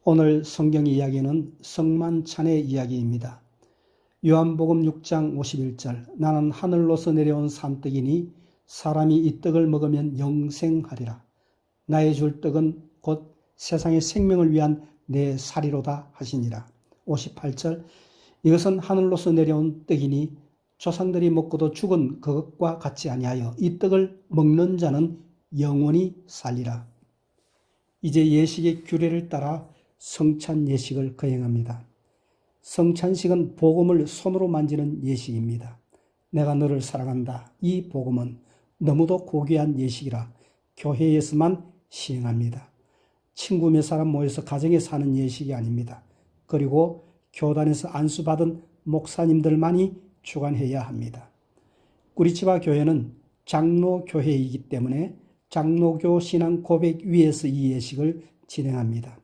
오늘 성경 이야기는 성만찬의 이야기입니다. 요한복음 6장 51절 나는 하늘로서 내려온 산떡이니 사람이 이 떡을 먹으면 영생하리라. 나의 줄 떡은 곧 세상의 생명을 위한 내 살이로다 하시니라. 58절 이것은 하늘로서 내려온 떡이니 조상들이 먹고도 죽은 그것과 같지 아니하여 이 떡을 먹는 자는 영원히 살리라. 이제 예식의 규례를 따라 성찬 예식을 거행합니다. 성찬식은 복음을 손으로 만지는 예식입니다. 내가 너를 사랑한다. 이 복음은 너무도 고귀한 예식이라 교회에서만 시행합니다. 친구 몇 사람 모여서 가정에 사는 예식이 아닙니다. 그리고 교단에서 안수받은 목사님들만이 주관해야 합니다. 꾸리치바 교회는 장로교회이기 때문에 장로교 신앙 고백 위에서 이 예식을 진행합니다.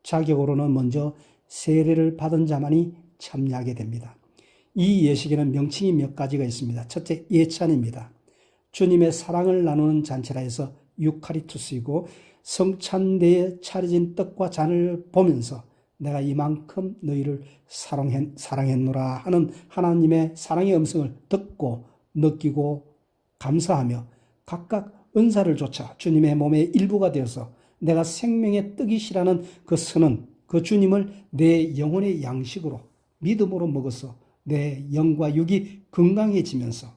자격으로는 먼저 세례를 받은 자만이 참여하게 됩니다. 이 예식에는 명칭이 몇 가지가 있습니다. 첫째, 예찬입니다. 주님의 사랑을 나누는 잔치라 해서 유카리투스이고 성찬대에 차려진 떡과 잔을 보면서 내가 이만큼 너희를 사랑했노라 하는 하나님의 사랑의 음성을 듣고 느끼고 감사하며 각각 은사를 좇아 주님의 몸의 일부가 되어서 내가 생명의 떡이시라는 그 선언, 그 주님을 내 영혼의 양식으로 믿음으로 먹어서 내 영과 육이 건강해지면서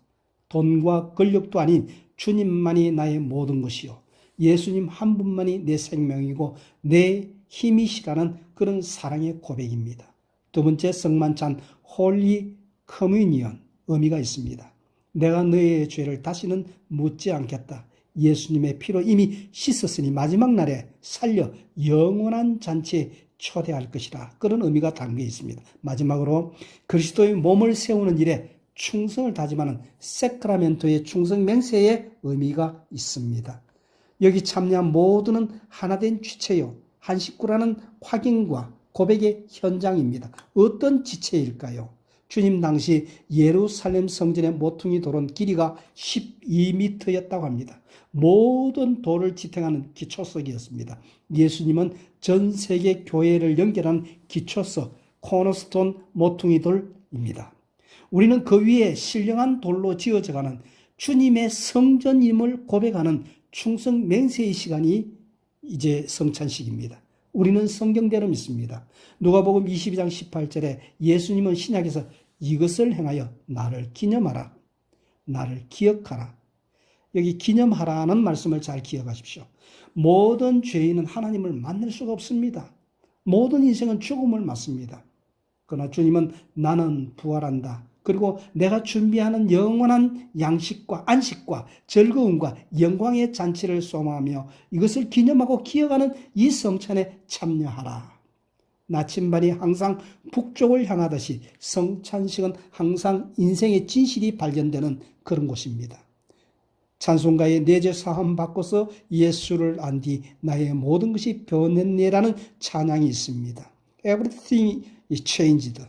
돈과 권력도 아닌 주님만이 나의 모든 것이요 예수님 한 분만이 내 생명이고 내 힘이시라는 그런 사랑의 고백입니다. 두 번째, 성만찬 홀리 커뮤니언 의미가 있습니다. 내가 너의 죄를 다시는 묻지 않겠다. 예수님의 피로 이미 씻었으니 마지막 날에 살려 영원한 잔치에 초대할 것이다. 그런 의미가 담겨 있습니다. 마지막으로 그리스도의 몸을 세우는 일에 충성을 다짐하는 세크라멘토의 충성 맹세의 의미가 있습니다. 여기 참여한 모두는 하나된 지체요 한 식구라는 확인과 고백의 현장입니다. 어떤 지체일까요? 주님 당시 예루살렘 성전의 모퉁이 돌은 길이가 12m였다고 합니다. 모든 돌을 지탱하는 기초석이었습니다. 예수님은 전 세계 교회를 연결하는 기초석, 코너스톤 모퉁이 돌입니다. 우리는 그 위에 신령한 돌로 지어져가는 주님의 성전임을 고백하는 충성 맹세의 시간이 이제 성찬식입니다. 우리는 성경대로 믿습니다. 누가복음 22장 18절에 예수님은 신약에서 이것을 행하여 나를 기념하라. 나를 기억하라. 여기 기념하라는 말씀을 잘 기억하십시오. 모든 죄인은 하나님을 만날 수가 없습니다. 모든 인생은 죽음을 맞습니다. 그러나 주님은 나는 부활한다. 그리고 내가 준비하는 영원한 양식과 안식과 즐거움과 영광의 잔치를 소망하며 이것을 기념하고 기억하는 이 성찬에 참여하라. 나침반이 항상 북쪽을 향하듯이 성찬식은 항상 인생의 진실이 발견되는 그런 곳입니다. 찬송가의 내 죄 사함 받고서 예수를 안 뒤 나의 모든 것이 변했네라는 찬양이 있습니다. Everything is changed.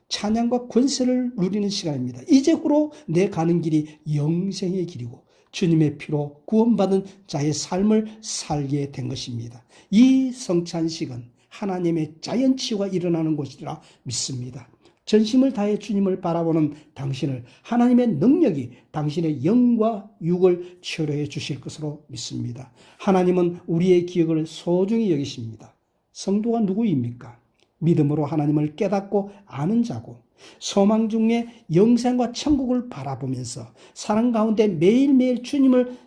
찬양과 권세를 누리는 시간입니다. 이제후로 내 가는 길이 영생의 길이고 주님의 피로 구원받은 자의 삶을 살게 된 것입니다. 이 성찬식은 하나님의 자연치유가 일어나는 곳이라 믿습니다. 전심을 다해 주님을 바라보는 당신을 하나님의 능력이 당신의 영과 육을 치료해 주실 것으로 믿습니다. 하나님은 우리의 기억을 소중히 여기십니다. 성도가 누구입니까? 믿음으로 하나님을 깨닫고 아는 자고 소망 중에 영생과 천국을 바라보면서 사랑 가운데 매일매일 주님을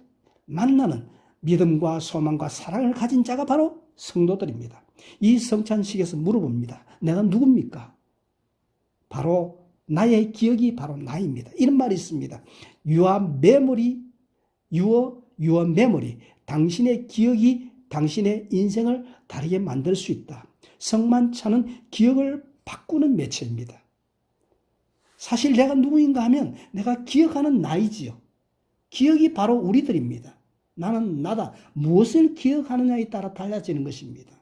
만나는 믿음과 소망과 사랑을 가진 자가 바로 성도들입니다. 이 성찬식에서 물어봅니다. 내가 누굽니까? 바로 나의 기억이 바로 나입니다. 이런 말이 있습니다. Your memory. 당신의 기억이 당신의 인생을 다르게 만들 수 있다. 성만찬은 기억을 바꾸는 매체입니다. 사실 내가 누구인가 하면 내가 기억하는 나이지요. 기억이 바로 우리들입니다. 나는 나다. 무엇을 기억하느냐에 따라 달라지는 것입니다.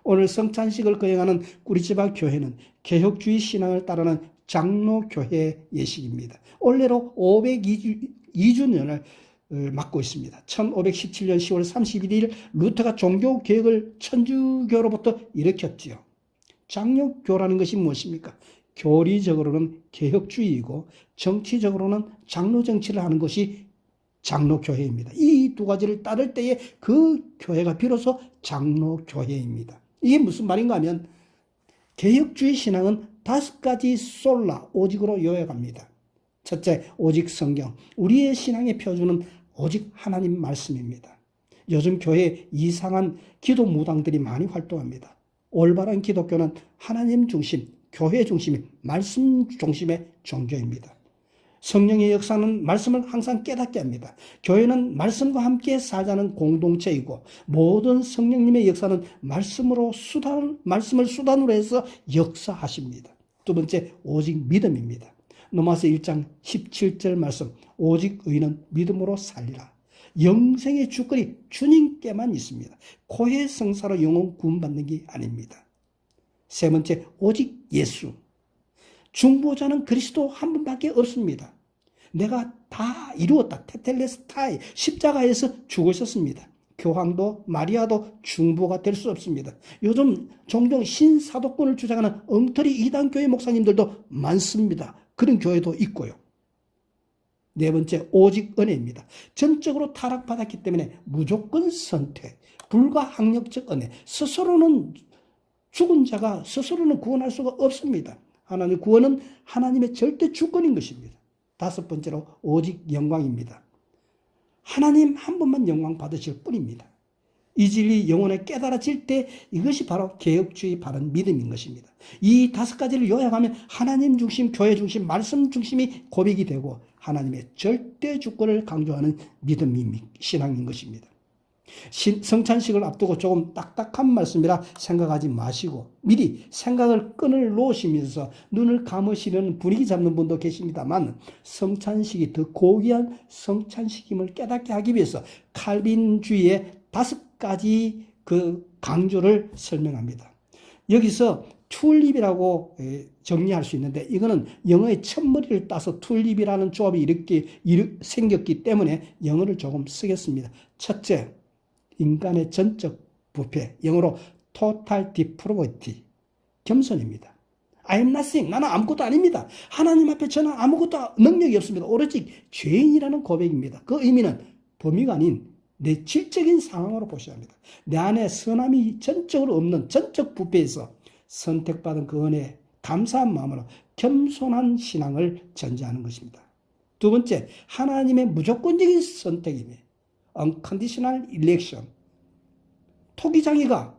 오늘 성찬식을 거행하는 꾸리치바 교회는 개혁주의 신앙을 따르는 장로교회 예식입니다. 올해로 502주년을 맡고 있습니다. 1517년 10월 31일 루터가 종교개혁을 천주교로부터 일으켰지요. 장로교라는 것이 무엇입니까? 교리적으로는 개혁주의이고 정치적으로는 장로정치를 하는 것이 장로교회입니다. 이 두 가지를 따를 때에 그 교회가 비로소 장로교회입니다. 이게 무슨 말인가 하면 개혁주의 신앙은 5가지 솔라, 오직으로 요약합니다. 첫째, 오직 성경. 우리의 신앙의 표준은 오직 하나님 말씀입니다. 요즘 교회에 이상한 기도 무당들이 많이 활동합니다. 올바른 기독교는 하나님 중심, 교회 중심이 말씀 중심의 종교입니다. 성령의 역사는 말씀을 항상 깨닫게 합니다. 교회는 말씀과 함께 살자는 공동체이고 모든 성령님의 역사는 말씀을 수단으로 해서 역사하십니다. 두 번째, 오직 믿음입니다. 로마서 1장 17절 말씀, 오직 의인은 믿음으로 살리라. 영생의 주권이 주님께만 있습니다. 고해 성사로 영혼 구원받는 게 아닙니다. 세 번째, 오직 예수. 중보자는 그리스도 한 분밖에 없습니다. 내가 다 이루었다. 테텔레스타이, 십자가에서 죽으셨습니다. 교황도 마리아도 중보가 될 수 없습니다. 요즘 종종 신사도권을 주장하는 엉터리 이단교회 목사님들도 많습니다. 그런 교회도 있고요. 네 번째, 오직 은혜입니다. 전적으로 타락받았기 때문에 무조건 선택, 불가항력적 은혜. 스스로는 죽은 자가 스스로는 구원할 수가 없습니다. 하나님의 구원은 하나님의 절대 주권인 것입니다. 다섯 번째로, 오직 영광입니다. 하나님 한 분만 영광 받으실 뿐입니다. 이 진리 영혼에 깨달아질 때 이것이 바로 개혁주의 바른 믿음인 것입니다. 이 5가지를 요약하면 하나님 중심, 교회 중심, 말씀 중심이 고백이 되고 하나님의 절대 주권을 강조하는 믿음이 신앙인 것입니다. 성찬식을 앞두고 조금 딱딱한 말씀이라 생각하지 마시고 미리 생각을 끈을 놓으시면서 눈을 감으시려는 분위기 잡는 분도 계십니다만 성찬식이 더 고귀한 성찬식임을 깨닫게 하기 위해서 칼빈주의의 5가지 그 강조를 설명합니다. 여기서 튤립이라고 정리할 수 있는데 이거는 영어의 첫머리를 따서 튤립이라는 조합이 이렇게 생겼기 때문에 영어를 조금 쓰겠습니다. 첫째, 인간의 전적 부패, 영어로 total depravity, 겸손입니다. I am nothing, 나는 아무것도 아닙니다. 하나님 앞에 저는 아무것도 능력이 없습니다. 오로지 죄인이라는 고백입니다. 그 의미는 범위가 아닌 내 질적인 상황으로 보셔야 합니다. 내 안에 선함이 전적으로 없는 전적 부패에서 선택받은 그 은혜에 감사한 마음으로 겸손한 신앙을 전제하는 것입니다. 두 번째, 하나님의 무조건적인 선택이며 unconditional election. 토기장이가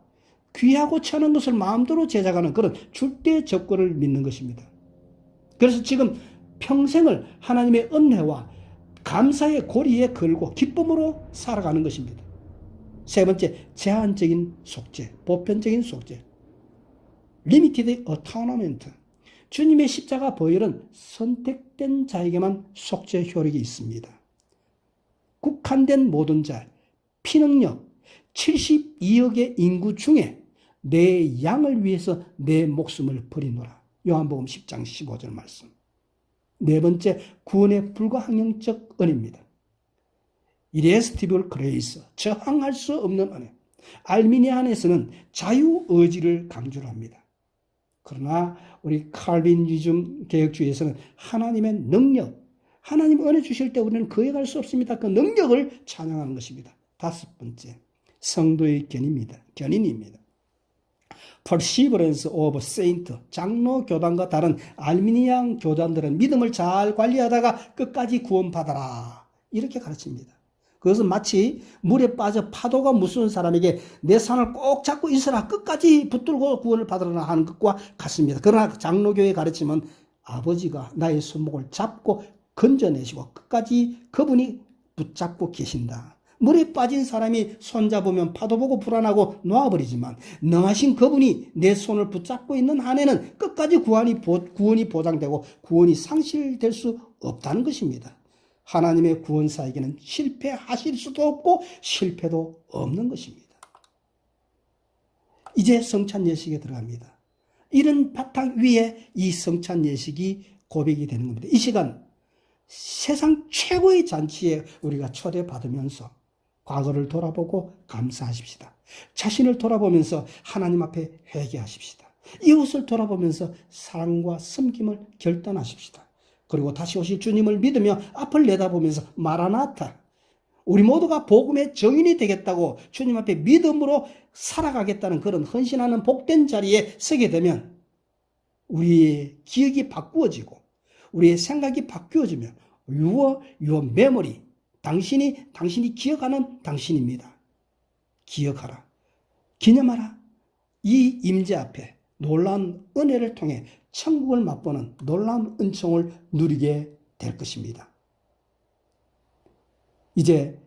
귀하고 천한 것을 마음대로 제작하는 그런 줄대 접근을 믿는 것입니다. 그래서 지금 평생을 하나님의 은혜와 감사의 고리에 걸고 기쁨으로 살아가는 것입니다. 세 번째, 제한적인 속죄, 보편적인 속죄. Limited atonement. 주님의 십자가 보혈은 선택된 자에게만 속죄 효력이 있습니다. 국한된 모든 자, 피능력, 72억의 인구 중에 내 양을 위해서 내 목숨을 버리노라. 요한복음 10장 15절 말씀. 네 번째, 구원의 불가항력적 은혜입니다. irresistible grace, 저항할 수 없는 은혜. 알미니안에서는 자유의지를 강조를 합니다. 그러나 우리 칼빈주의 개혁주의에서는 하나님의 능력, 하나님 은혜 주실 때 우리는 거역할 수 없습니다. 그 능력을 찬양하는 것입니다. 다섯 번째, 성도의 견인입니다. Perseverance of Saint, 장로 교단과 다른 알미니안 교단들은 믿음을 잘 관리하다가 끝까지 구원받아라 이렇게 가르칩니다. 그것은 마치 물에 빠져 파도가 무서운 사람에게 내 손을 꼭 잡고 있어라, 끝까지 붙들고 구원을 받으라 하는 것과 같습니다. 그러나 장로교의 가르침은 아버지가 나의 손목을 잡고 건져내시고 끝까지 그분이 붙잡고 계신다. 물에 빠진 사람이 손잡으면 파도 보고 불안하고 놓아버리지만 능하신 그분이 내 손을 붙잡고 있는 한에는 끝까지 구원이 보장되고 구원이 상실될 수 없다는 것입니다. 하나님의 구원사에게는 실패하실 수도 없고 실패도 없는 것입니다. 이제 성찬 예식에 들어갑니다. 이런 바탕 위에 이 성찬 예식이 고백이 되는 겁니다. 이 시간 세상 최고의 잔치에 우리가 초대받으면서 과거를 돌아보고 감사하십시다. 자신을 돌아보면서 하나님 앞에 회개하십시다. 이웃을 돌아보면서 사랑과 섬김을 결단하십시다. 그리고 다시 오실 주님을 믿으며 앞을 내다보면서 마라나타, 우리 모두가 복음의 정인이 되겠다고 주님 앞에 믿음으로 살아가겠다는 그런 헌신하는 복된 자리에 서게 되면 우리의 기억이 바꾸어지고 우리의 생각이 바뀌어지며 your memory, 당신이 기억하는 당신입니다. 기억하라. 기념하라. 이 임재 앞에 놀라운 은혜를 통해 천국을 맛보는 놀라운 은총을 누리게 될 것입니다. 이제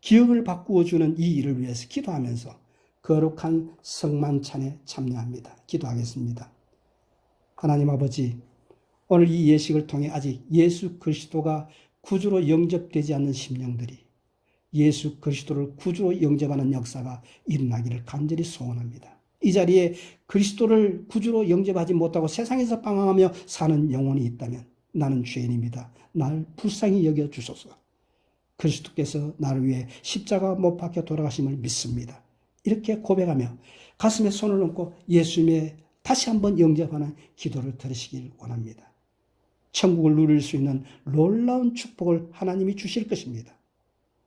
기억을 바꾸어주는 이 일을 위해서 기도하면서 거룩한 성만찬에 참여합니다. 기도하겠습니다. 하나님 아버지, 오늘 이 예식을 통해 아직 예수 그리스도가 구주로 영접되지 않는 심령들이 예수 그리스도를 구주로 영접하는 역사가 일어나기를 간절히 소원합니다. 이 자리에 그리스도를 구주로 영접하지 못하고 세상에서 방황하며 사는 영혼이 있다면 나는 죄인입니다. 날 불쌍히 여겨주소서. 그리스도께서 나를 위해 십자가 못 박혀 돌아가심을 믿습니다. 이렇게 고백하며 가슴에 손을 얹고 예수님의 다시 한번 영접하는 기도를 들으시길 원합니다. 천국을 누릴 수 있는 놀라운 축복을 하나님이 주실 것입니다.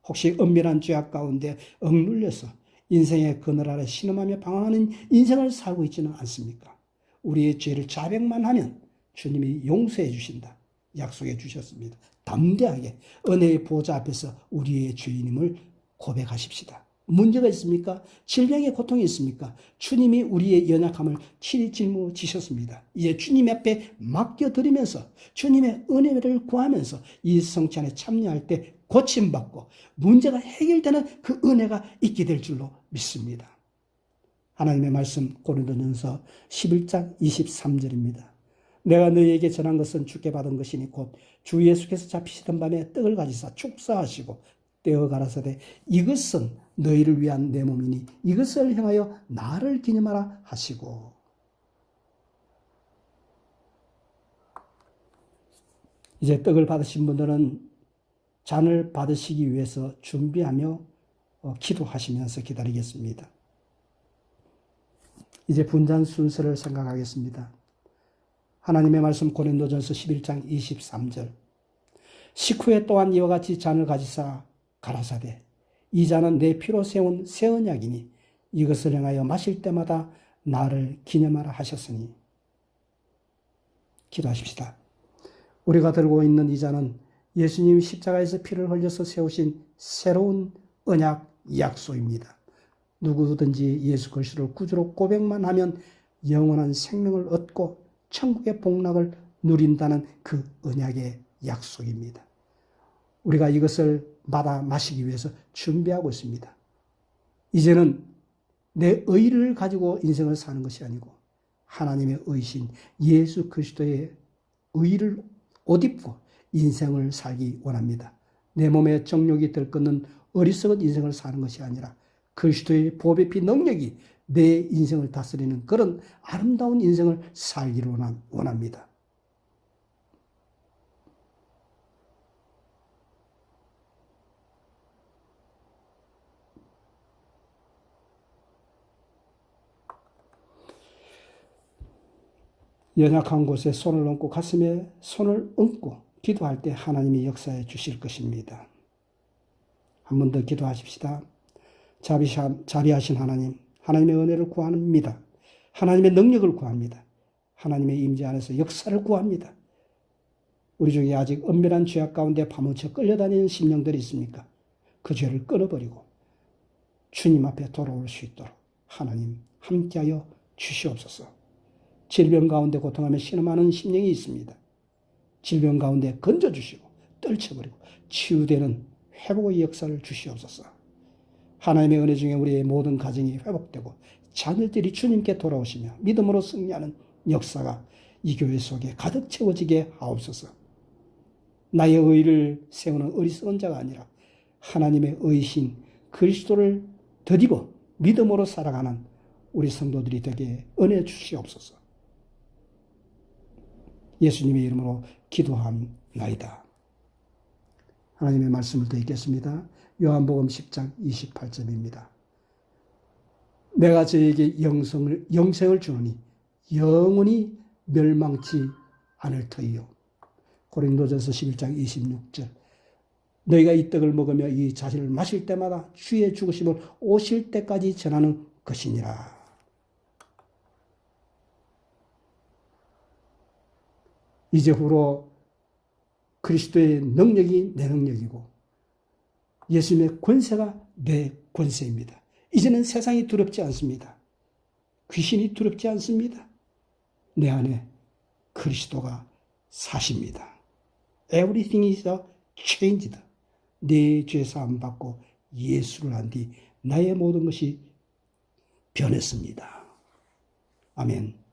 혹시 은밀한 죄악 가운데 억눌려서 인생의 그늘 아래 신음하며 방황하는 인생을 살고 있지는 않습니까? 우리의 죄를 자백만 하면 주님이 용서해 주신다. 약속해 주셨습니다. 담대하게 은혜의 보좌 앞에서 우리의 죄인임을 고백하십시다. 문제가 있습니까? 질병의 고통이 있습니까? 주님이 우리의 연약함을 친히 짊어지셨습니다. 이제 주님 앞에 맡겨드리면서 주님의 은혜를 구하면서 이 성찬에 참여할 때 고침받고 문제가 해결되는 그 은혜가 있게 될 줄로 믿습니다. 하나님의 말씀 고린도전서 11장 23절입니다. 내가 너희에게 전한 것은 주께 받은 것이니 곧 주 예수께서 잡히시던 밤에 떡을 가지사 축사하시고 떼어 가라사대 이것은 너희를 위한 내 몸이니 이것을 행하여 나를 기념하라 하시고. 이제 떡을 받으신 분들은 잔을 받으시기 위해서 준비하며 기도하시면서 기다리겠습니다. 이제 분잔 순서를 생각하겠습니다. 하나님의 말씀 고린도전서 11장 23절. 식후에 또한 이와 같이 잔을 가지사 가라사대 이 잔은 내 피로 세운 새 언약이니 이것을 행하여 마실 때마다 나를 기념하라 하셨으니. 기도하십시다. 우리가 들고 있는 이 잔은 예수님이 십자가에서 피를 흘려서 세우신 새로운 언약 약속입니다. 누구든지 예수 그리스도를 구주로 고백만 하면 영원한 생명을 얻고 천국의 복락을 누린다는 그 언약의 약속입니다. 우리가 이것을 받아 마시기 위해서 준비하고 있습니다. 이제는 내 의를 가지고 인생을 사는 것이 아니고 하나님의 의신 예수 그리스도의 의를 옷 입고 인생을 살기 원합니다. 내 몸에 정욕이 들끓는 어리석은 인생을 사는 것이 아니라 그리스도의 보배 피 능력이 내 인생을 다스리는 그런 아름다운 인생을 살기를 원합니다. 연약한 곳에 손을 얹고 가슴에 손을 얹고 기도할 때 하나님이 역사해 주실 것입니다. 한 번 더 기도하십시다. 자비하신 하나님, 하나님의 은혜를 구합니다. 하나님의 능력을 구합니다. 하나님의 임재 안에서 역사를 구합니다. 우리 중에 아직 은밀한 죄악 가운데 파묻혀 끌려다니는 심령들이 있습니까? 그 죄를 끊어버리고 주님 앞에 돌아올 수 있도록 하나님 함께하여 주시옵소서. 질병 가운데 고통하며 신음하는 심령이 있습니다. 질병 가운데 건져주시고 떨쳐버리고 치유되는 회복의 역사를 주시옵소서. 하나님의 은혜 중에 우리의 모든 가정이 회복되고 자녀들이 주님께 돌아오시며 믿음으로 승리하는 역사가 이 교회 속에 가득 채워지게 하옵소서. 나의 의를 세우는 어리석은 자가 아니라 하나님의 의신 그리스도를 덧입어 믿음으로 살아가는 우리 성도들이 되게 은혜 주시옵소서. 예수님의 이름으로 기도합나이다. 하나님의 말씀을 더 읽겠습니다. 요한복음 10장 28절입니다. 내가 저에게 영생을 주노니 영원히 멸망치 않을 터이요. 고린도전서 11장 26절. 너희가 이 떡을 먹으며 이 자식을 마실 때마다 주의 죽으심을 오실 때까지 전하는 것이니라. 이제후로 그리스도의 능력이 내 능력이고 예수님의 권세가 내 권세입니다. 이제는 세상이 두렵지 않습니다. 귀신이 두렵지 않습니다. 내 안에 그리스도가 사십니다. Everything is changed. 내 죄 사함 받고 예수를 한 뒤 나의 모든 것이 변했습니다. 아멘.